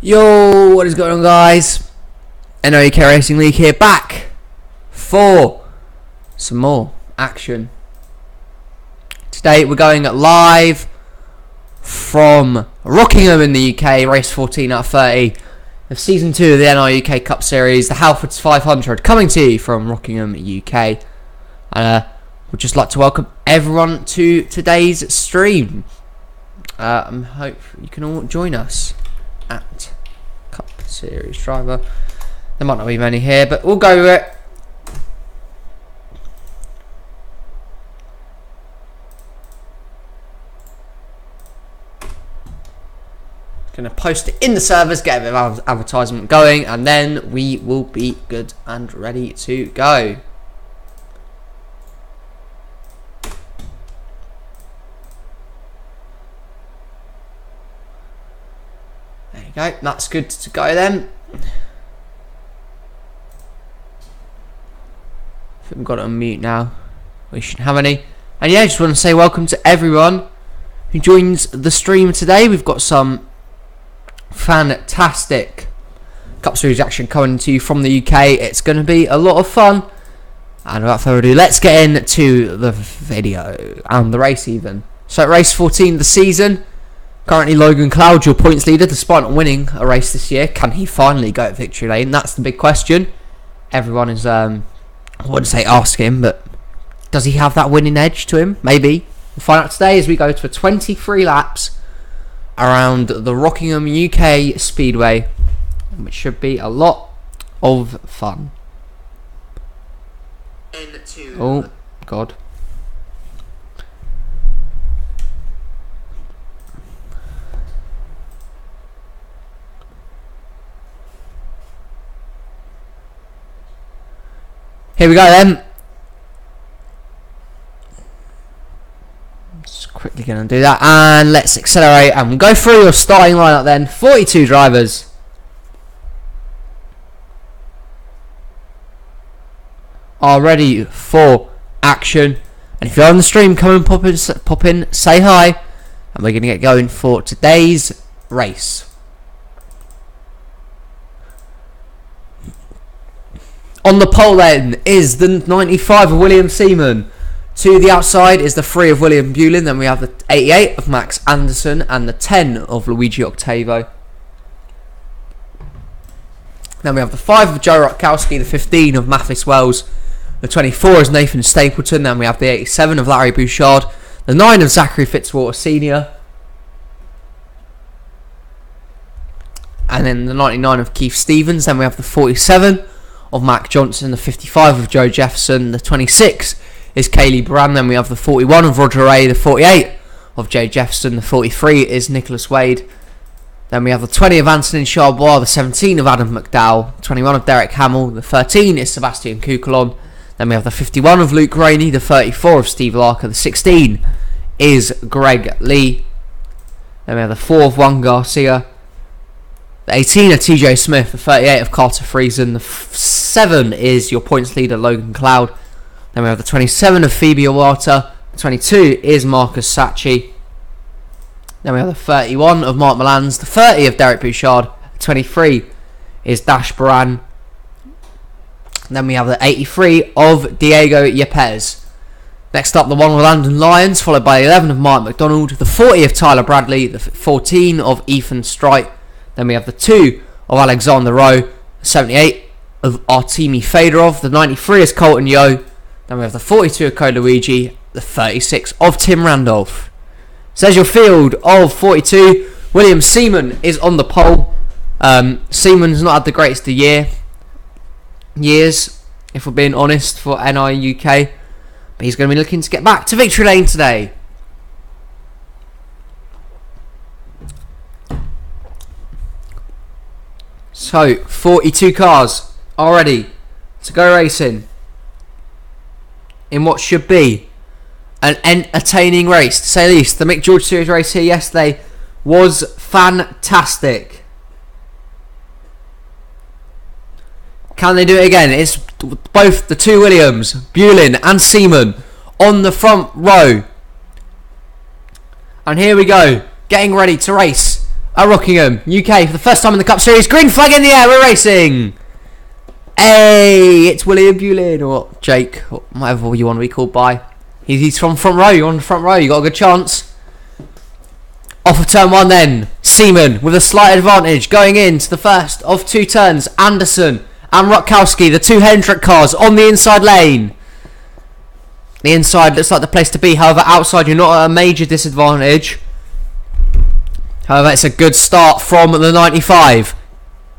Yo, what is going on, guys? NRUK Racing League here, back for some more action. Today we're going live from Rockingham in the UK, race 14 out of 30 of season 2 of the NRUK Cup Series, the Halfords 500, coming to you from Rockingham, UK. We'd just like to welcome everyone to today's stream. I hope you can all join us at Cup Series driver. There might not be many here, but we'll go with it. Gonna post it in the servers, get a bit of advertisement going, and then we will be good and ready to go. There you go, that's good to go then. I think we've got it on mute now. We shouldn't have any. And yeah, I just want to say welcome to everyone who joins the stream today. We've got some fantastic Cup Series action coming to you from the UK. It's going to be a lot of fun. And without further ado, let's get into the video and the race even. So at race 14 of the season, currently Logan Cloud, your points leader, despite not winning a race this year. Can he finally go at victory lane? That's the big question. Everyone is, I wouldn't say ask him, but does he have that winning edge to him? Maybe. We'll find out today as we go to 23 laps around the Rockingham UK Speedway, which should be a lot of fun. Oh, God. Here we go then. Just quickly going to do that, and let's accelerate and go through your starting lineup then. 42 drivers. Are ready for action. And if you're on the stream, come and pop in, say hi, and we're going to get going for today's race. On the pole then is the 95 of William Seaman. To the outside is the 3 of William Bulin. Then we have the 88 of Max Anderson and the 10 of Luigi Octavo. Then we have the 5 of Joe Rutkowski, the 15 of Mathis Wells. The 24 is Nathan Stapleton. Then we have the 87 of Larry Bouchard. The 9 of Zachary Fitzwater Sr. And then the 99 of Keith Stevens. Then we have the 47 of Mac Johnson, the 55 of Joe Jefferson, the 26 is Kaylee Brand, then we have the 41 of Roger Ray, the 48 of Joe Jefferson, the 43 is Nicholas Wade, then we have the 20 of Anthony Charbois, the 17 of Adam McDowell, the 21 of Derek Hamill, the 13 is Sebastian Kukulon, then we have the 51 of Luke Rainey, the 34 of Steve Larker, the 16 is Greg Lee, then we have the 4 of Juan Garcia, the 18 of TJ Smith, the 38 of Carter Friesen, the 7 is your points leader Logan Cloud. Then we have the 27 of Phoebe Awata, the 22 is Marcus Sachi. Then we have the 31 of Mark Milans, the 30 of Derek Bouchard, the 23 is Dash Baran. Then we have the 83 of Diego Yepes. Next up, the 1 of Landon Lyons, followed by the 11 of Mark McDonald, the 40 of Tyler Bradley, the 14 of Ethan Strite. Then we have the 2 of Alexander Rowe, the 78 of Artemi Fedorov, the 93 is Colton Yo. Then we have the 42 of Code Luigi, the 36 of Tim Randolph. So there's your field of 42. William Seaman is on the pole. Seaman's not had the greatest of years, if we're being honest, for NI UK. But he's going to be looking to get back to victory lane today. So, 42 cars are ready to go racing in what should be an entertaining race, to say the least. The Mick George Series race here yesterday was fantastic. Can they do it again? It's both the 2 Williams, Bulin and Seaman, on the front row. And here we go, getting ready to race at Rockingham, UK, for the first time in the Cup Series. Green flag in the air, we're racing. Hey, it's William Bulin, or Jake, or whatever you want to be called by. He's from front row, you're on the front row, you got a good chance. Off of turn 1 then, Seaman with a slight advantage going into the first of 2 turns. Anderson and Rutkowski, the 2 Hendrick cars on the inside lane. The inside looks like the place to be, however outside you're not at a major disadvantage. However, it's a good start from the 95.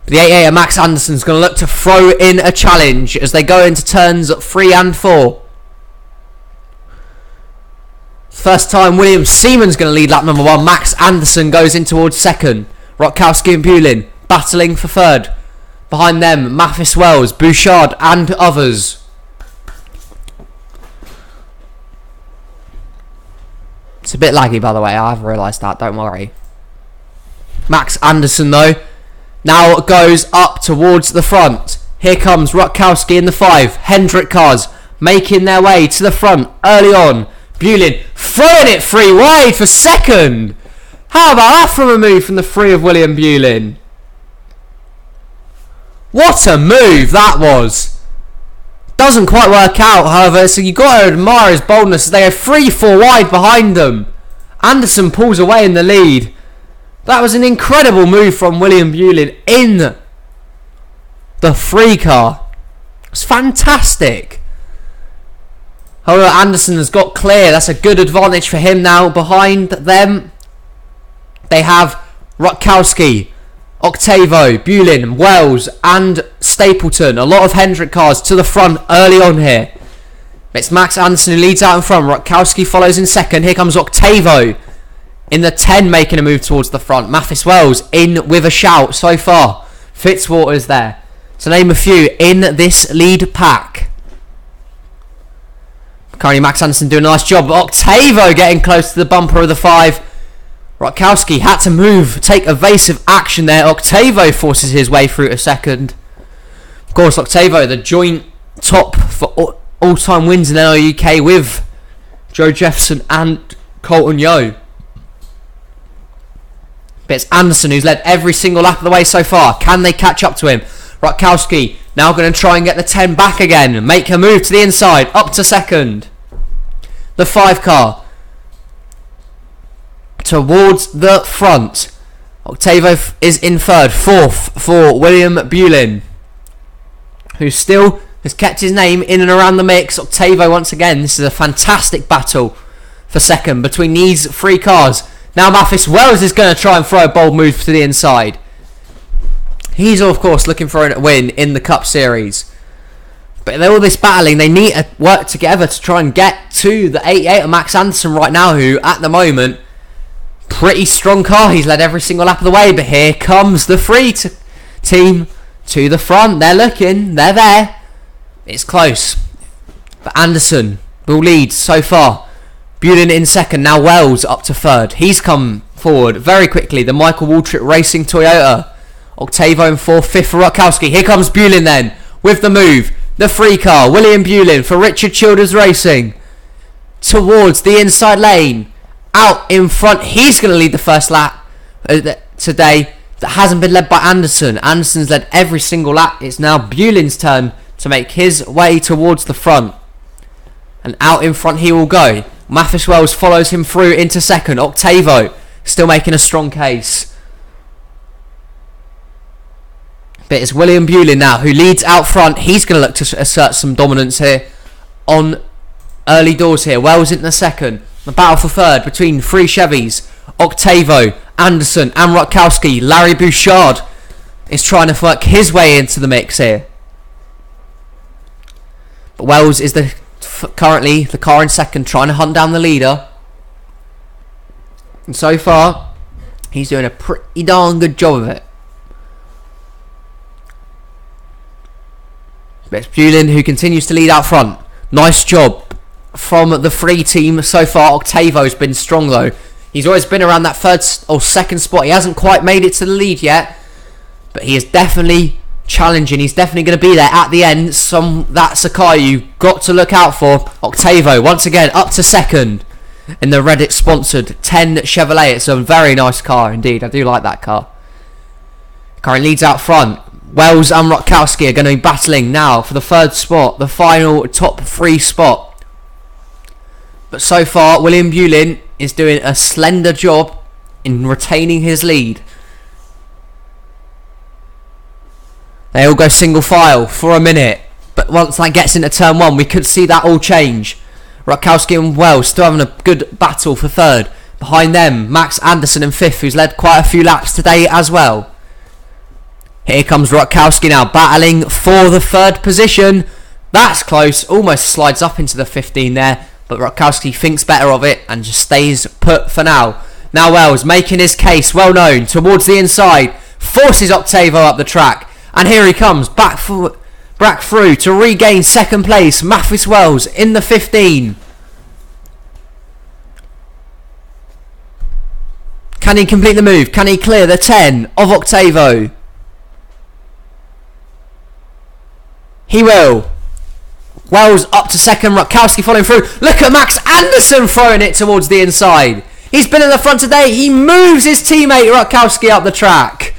The 88 of Max Anderson's going to look to throw in a challenge as they go into turns 3 and 4. First time William Seaman's going to lead lap number 1. Max Anderson goes in towards second. Rutkowski and Bulin battling for third. Behind them, Mathis Wells, Bouchard and others. It's a bit laggy, by the way. I've realised that. Don't worry. Max Anderson, though, now goes up towards the front. Here comes Rutkowski in the 5. Hendrick cars making their way to the front early on. Bulin throwing it 3 wide for second. How about that from a move from the 3 of William Bulin? What a move that was. Doesn't quite work out, however, so you've got to admire his boldness as they go 3-4 wide behind them. Anderson pulls away in the lead. That was an incredible move from William Bulin in the 3 car. It's fantastic. However, Anderson has got clear. That's a good advantage for him now. Behind them, they have Rutkowski, Octavo, Bulin, Wells and Stapleton. A lot of Hendrick cars to the front early on here. It's Max Anderson who leads out in front. Rutkowski follows in second. Here comes Octavo in the 10 making a move towards the front. Mathis Wells in with a shout so far. Fitzwater's there. To name a few in this lead pack. Currently Max Anderson doing a nice job. Octavo getting close to the bumper of the 5. Rutkowski had to move, take evasive action there. Octavo forces his way through to second. Of course, Octavo, the joint top for all-time wins in NRUK with Joe Jefferson and Colton Yeo. But it's Anderson who's led every single lap of the way so far. Can they catch up to him? Rutkowski now going to try and get the 10 back again. Make a move to the inside, up to second. The 5 car towards the front. Octavo is in third. 4th for William Bulin, who still has kept his name in and around the mix. Octavo once again. This is a fantastic battle for second between these 3 cars. Now Mathis Wells is going to try and throw a bold move to the inside. He's of course looking for a win in the Cup Series. But all this battling, they need to work together to try and get to the 88 of Max Anderson right now, who at the moment, pretty strong car. He's led every single lap of the way, but here comes the 3 team to the front. They're looking, they're there. It's close. But Anderson will lead so far. Bulin in second, now Wells up to third. He's come forward very quickly. The Michael Waltrip Racing Toyota. Octavo in 4th, 5th for Rutkowski. Here comes Bulin then with the move. The 3 car, William Bulin for Richard Childers Racing. Towards the inside lane. Out in front. He's going to lead the first lap today. That hasn't been led by Anderson. Anderson's led every single lap. It's now Bulin's turn to make his way towards the front. And out in front he will go. Mathis Wells follows him through into second. Octavo still making a strong case. But it's William Bulin now who leads out front. He's going to look to assert some dominance here on early doors here. Wells in the second. The battle for third between 3 Chevys. Octavo, Anderson and Rutkowski. Larry Bouchard is trying to work his way into the mix here. But Wells is currently the car in second, trying to hunt down the leader. And so far, he's doing a pretty darn good job of it. But it's Bulin who continues to lead out front. Nice job from the 3 team so far. Octavo's been strong though. He's always been around that third or second spot. He hasn't quite made it to the lead yet, but he is definitely challenging. He's definitely going to be there at the end. That's a car you've got to look out for. Octavo once again up to second. in the Reddit sponsored 10 Chevrolet. It's a very nice car indeed. I do like that car. Currently leads out front. Wells and Rutkowski are going to be battling now for the third spot, the final top 3 spot. But so far, William Bulin is doing a slender job in retaining his lead. They all go single file for a minute, but once that gets into turn 1, we could see that all change. Rutkowski and Wells still having a good battle for third. Behind them, Max Anderson in 5th, who's led quite a few laps today as well. Here comes Rutkowski now, battling for the 3rd position. That's close, almost slides up into the 15 there, but Rutkowski thinks better of it and just stays put for now. Now Wells making his case, well known, towards the inside, forces Octavo up the track, and here he comes, back through to regain 2nd place, Mathis Wells in the 15. Can he complete the move? Can he clear the 10 of Octavo? He will. Wells up to 2nd, Rutkowski following through. Look at Max Anderson throwing it towards the inside. He's been in the front today. He moves his teammate Rutkowski up the track.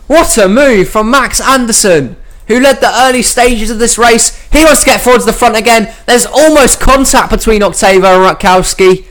What a move from Max Anderson, who led the early stages of this race. He wants to get forward to the front again. There's almost contact between Octavo and Rutkowski,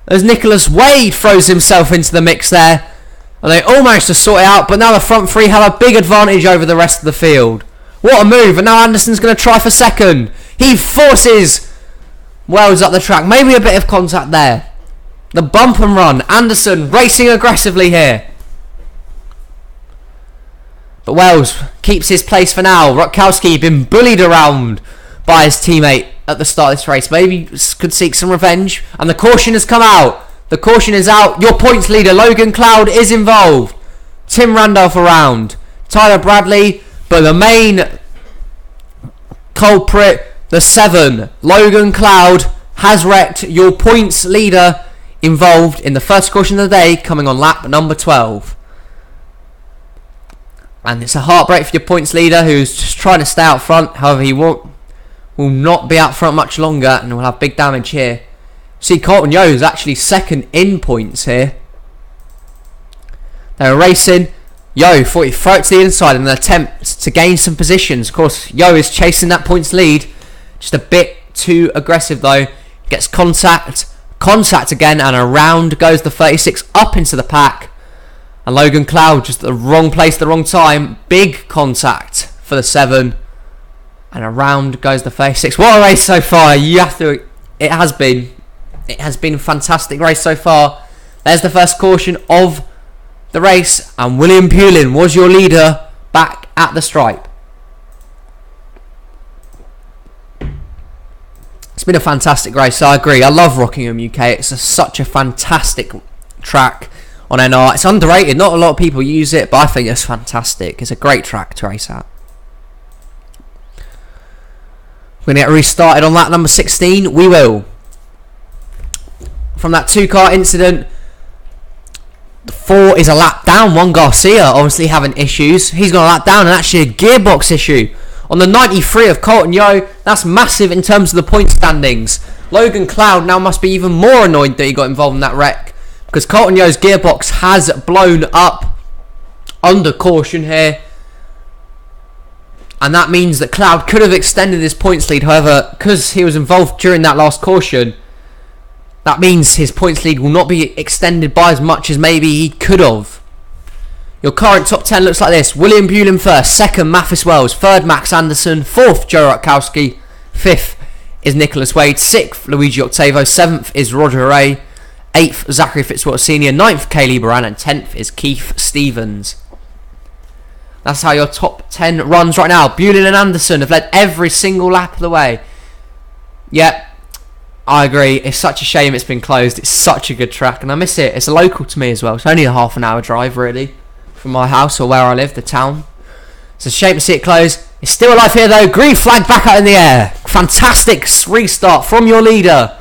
as Nicholas Wade throws himself into the mix there. And they all managed to sort it out, but now the front 3 have a big advantage over the rest of the field. What a move, and now Anderson's going to try for 2nd. He forces Wells up the track. Maybe a bit of contact there. The bump and run. Anderson racing aggressively here. But Wells keeps his place for now. Rutkowski been bullied around by his teammate at the start of this race. Maybe could seek some revenge. And the caution has come out. The caution is out. Your points leader, Logan Cloud, is involved. Tim Randolph around. Tyler Bradley. But the main culprit, the 7, Logan Cloud, has wrecked. Your points leader involved in the first caution of the day, coming on lap number 12. And it's a heartbreak for your points leader, who's just trying to stay out front. However, he will not be out front much longer and will have big damage here. See, Colton Yo is actually 2nd in points here. They're racing. Yo thought he'd throw it to the inside in an attempt to gain some positions. Of course, Yo is chasing that points lead. Just a bit too aggressive though. Gets contact again, and around goes the 36 up into the pack. And Logan Cloud just at the wrong place at the wrong time. Big contact for the 7. And around goes the 36. What a race so far. It has been a fantastic race so far. There's the first caution of the race, and William Bulin was your leader back at the stripe. It's been a fantastic race, I agree. I love Rockingham UK. It's such a fantastic track on NR. It's underrated. Not a lot of people use it, but I think it's fantastic. It's a great track to race at. We're going to get restarted on lap number 16. We will. From that 2-car incident, 4 is a lap down. Juan Garcia obviously having issues. He's got a lap down, and actually a gearbox issue on the 93 of Colton Yo. That's massive in terms of the point standings. Logan Cloud now must be even more annoyed that he got involved in that wreck, because Colton Yo's gearbox has blown up under caution here, and that means that Cloud could have extended his points lead. However, because he was involved during that last caution, that means his points lead will not be extended by as much as maybe he could have. Your current top 10 looks like this. William Bulin 1st, 2nd Mathis Wells, 3rd Max Anderson, 4th Joe Rutkowski, 5th is Nicholas Wade, 6th Luigi Octavo, 7th is Roger Ray, 8th Zachary Fitzwater Sr., 9th Kaylee Baran, and 10th is Keith Stevens. That's how your top 10 runs right now. Bulin and Anderson have led every single lap of the way. Yep. I agree. It's such a shame it's been closed. It's such a good track, and I miss it. It's local to me as well. It's only a half an hour drive, really, from my house or where I live, the town. It's a shame to see it close. It's still alive here, though. Green flag back out in the air. Fantastic restart from your leader.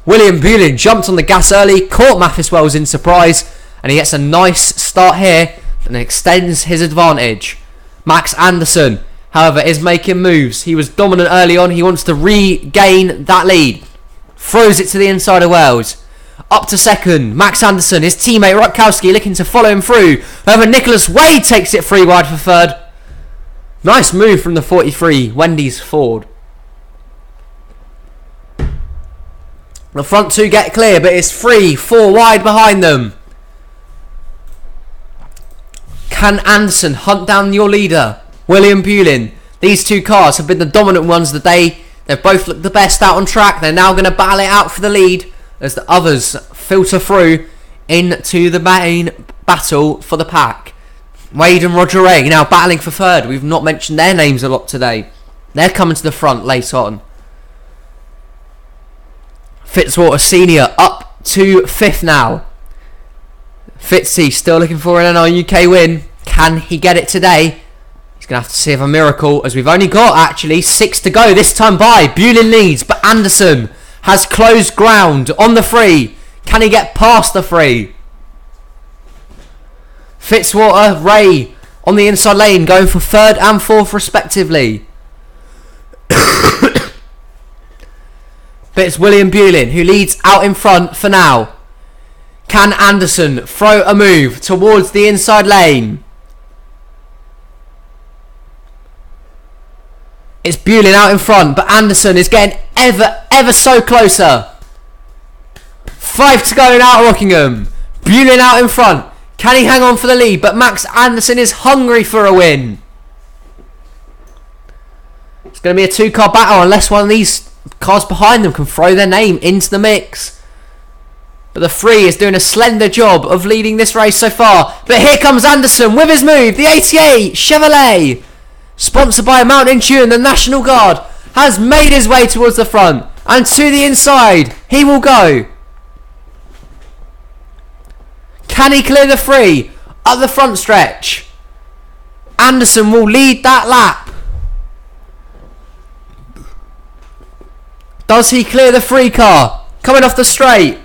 William Bulin jumped on the gas early, caught Mathis Wells in surprise, and he gets a nice start here and extends his advantage. Max Anderson, however, is making moves. He was dominant early on. He wants to regain that lead. Throws it to the inside of Wells. Up to second, Max Anderson, his teammate Rutkowski looking to follow him through. However, Nicholas Wade takes it 3 wide for third. Nice move from the 43, Wendy's Ford. The front two get clear, but it's 3-4 wide behind them. Can Anderson hunt down your leader, William Bulin? These two cars have been the dominant ones of the day. They've both looked the best out on track. They're now going to battle it out for the lead as the others filter through into the main battle for the pack. Wade and Roger Ray now battling for third. We've not mentioned their names a lot today. They're coming to the front later on. Fitzwater Senior up to 5th now. Fitzy still looking for an NRUK win. Can he get it today? He's going to have to see if a miracle, as we've only got actually 6 to go this time by. Bulin leads, but Anderson has closed ground on the free. Can he get past the free? Fitzwater, Ray on the inside lane going for 3rd and 4th respectively. But it's William Bulin who leads out in front for now. Can Anderson throw a move towards the inside lane? It's Bulin out in front, but Anderson is getting ever so closer. 5 to go now at Rockingham. Bulin out in front. Can he hang on for the lead? But Max Anderson is hungry for a win. It's going to be a 2-car battle unless one of these cars behind them can throw their name into the mix. But the 3 is doing a slender job of leading this race so far. But here comes Anderson with his move. The 88 Chevrolet, sponsored by Mountain Dew and the National Guard, has made his way towards the front. And to the inside he will go. Can he clear the 3 up the front stretch? Anderson will lead that lap. Does he clear the 3 car coming off the straight?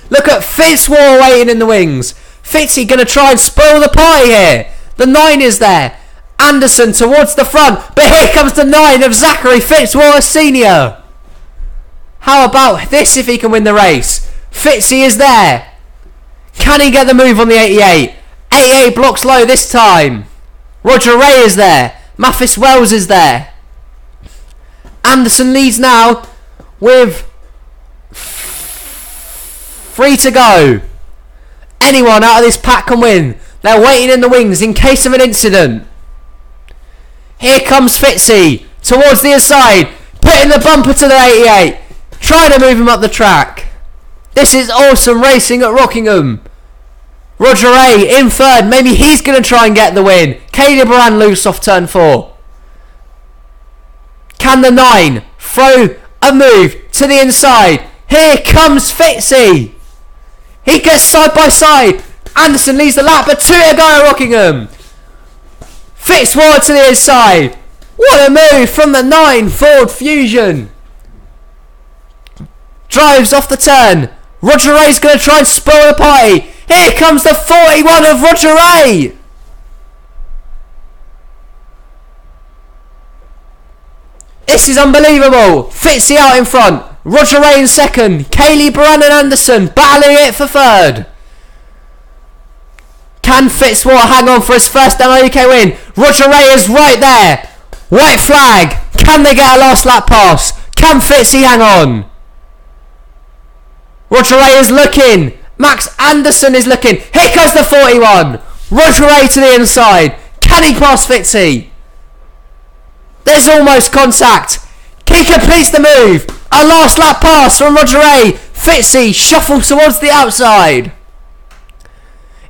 Look at Fitzwater waiting in the wings. Fitzy going to try and spoil the party here. The 9 is there. Anderson towards the front. But here comes the 9 of Zachary Fitzwater Senior. How about this if he can win the race? Fitzy is there. Can he get the move on the 88? 88 blocks low this time. Roger Ray is there. Mathis Wells is there. Anderson leads now with 3 to go. Anyone out of this pack can win. They're waiting in the wings in case of an incident. Here comes Fitzy towards the inside, putting the bumper to the 88, trying to move him up the track. This is awesome racing at Rockingham. Roger Ray in 3rd. Maybe he's going to try and get the win. Caleb Moran loose off turn 4. Can the 9 throw a move to the inside? Here comes Fitzy. He gets side by side. Anderson leads the lap, but 2 to go at Rockingham. Fitzwater to the inside. What a move from the 9 Ford Fusion. Drives off the turn. Roger Ray's going to try and spoil the party. Here comes the 41 of Roger Ray. This is unbelievable. Fitzy out in front. Roger Ray in 2nd. Kaylee Brandon Anderson battling it for 3rd. Can Fitzwater hang on for his first NRUK win? Roger Ray is right there. White flag. Can they get a last lap pass? Can Fitzy hang on? Roger Ray is looking. Max Anderson is looking. Here comes the 41. Roger Ray to the inside. Can he pass Fitzy? There's almost contact. He completes the move. A last lap pass from Roger Ray. Fitzy shuffles towards the outside.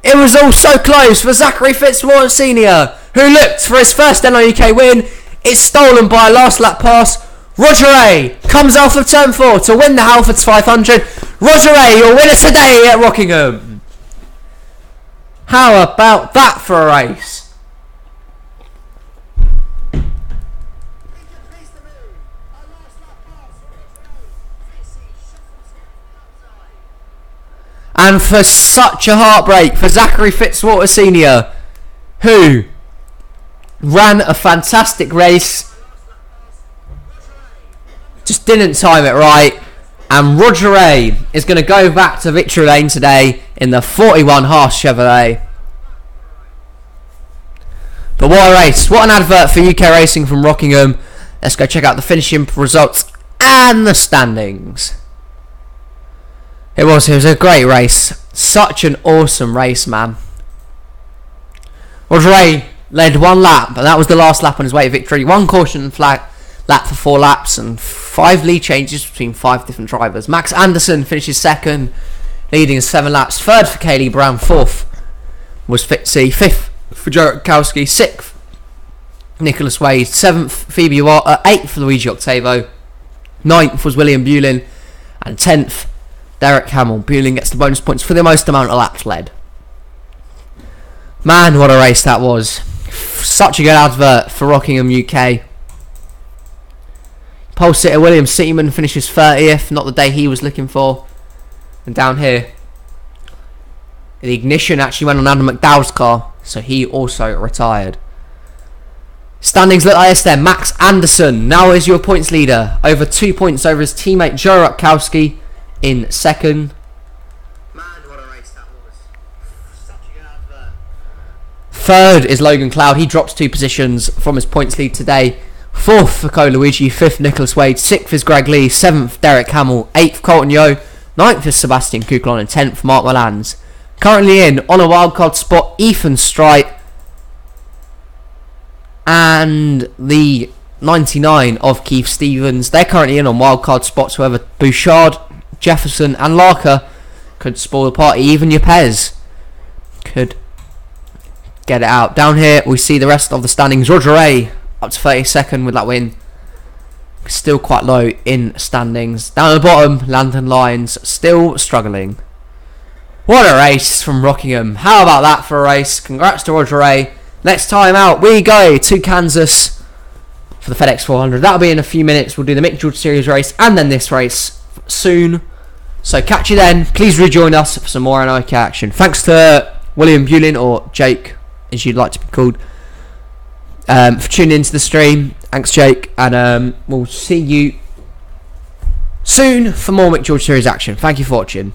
It was all so close for Zachary Fitzwater Senior, who looked for his first NRUK win. It's stolen by a last lap pass. Roger Ray comes out of turn 4 to win the Halfords 500. Roger Ray, your winner today at Rockingham. How about that for a race? And for such a heartbreak for Zachary Fitzwater Senior, who ran a fantastic race, just didn't time it right, And Roger Ray is going to go back to victory lane today in the 41 Haas Chevrolet. But what a race. What an advert for UK racing from Rockingham. Let's go check out the finishing results and the standings. It was a great race. Such an awesome race, man. Roger Ray led one lap, and that was the last lap on his way to victory. One caution flag lap for 4 laps and 5 lead changes between 5 different drivers. Max Anderson finishes second, leading 7 laps. Third for Kaylee Brown. Fourth was Fitzy. Fifth for Joe Kowski. Sixth, Nicholas Wade. Seventh, Phoebe Watt. Eighth, Luigi Octavo. Ninth was William Bulin. And 10th, Derek Hamill. Bulin gets the bonus points for the most amount of laps led. Man, what a race that was. Such a good advert for Rockingham, UK. Pole sitter William Seaman finishes 30th. Not the day he was looking for. And down here, the ignition actually went on Adam McDowell's car, so he also retired. Standings look like this then. Max Anderson now is your points leader. Over 2 points over his teammate Joe Rutkowski in second. Man, what a race that was. Such a good advert. Third is Logan Cloud. He drops 2 positions from his points lead today. Fourth for Cole Luigi. Fifth, Nicholas Wade. Sixth is Greg Lee. Seventh, Derek Hamill. Eighth, Colton Yo. Ninth is Sebastian Kuklon. And 10th, Mark Malans. Currently in on a wildcard spot, Ethan Strite and the 99 of Keith Stevens. They're currently in on wildcard spots. However, Bouchard, Jefferson and Larker could spoil the party. Even Yepes could get it out. Down here we see the rest of the standings. Roger Ray up to 32nd with that win. Still quite low in standings. Down at the bottom, London Lions still struggling. What a race from Rockingham. How about that for a race? Congrats to Roger Ray. Next time out we go to Kansas for the FedEx 400. That'll be in a few minutes. We'll do the Mick George Series race and then this race soon. So catch you then. Please rejoin us for some more NRUK action. Thanks to William Bulin, or Jake as you'd like to be called, for tuning into the stream. Thanks, Jake, and we'll see you soon for more Mick George Series action. Thank you for watching.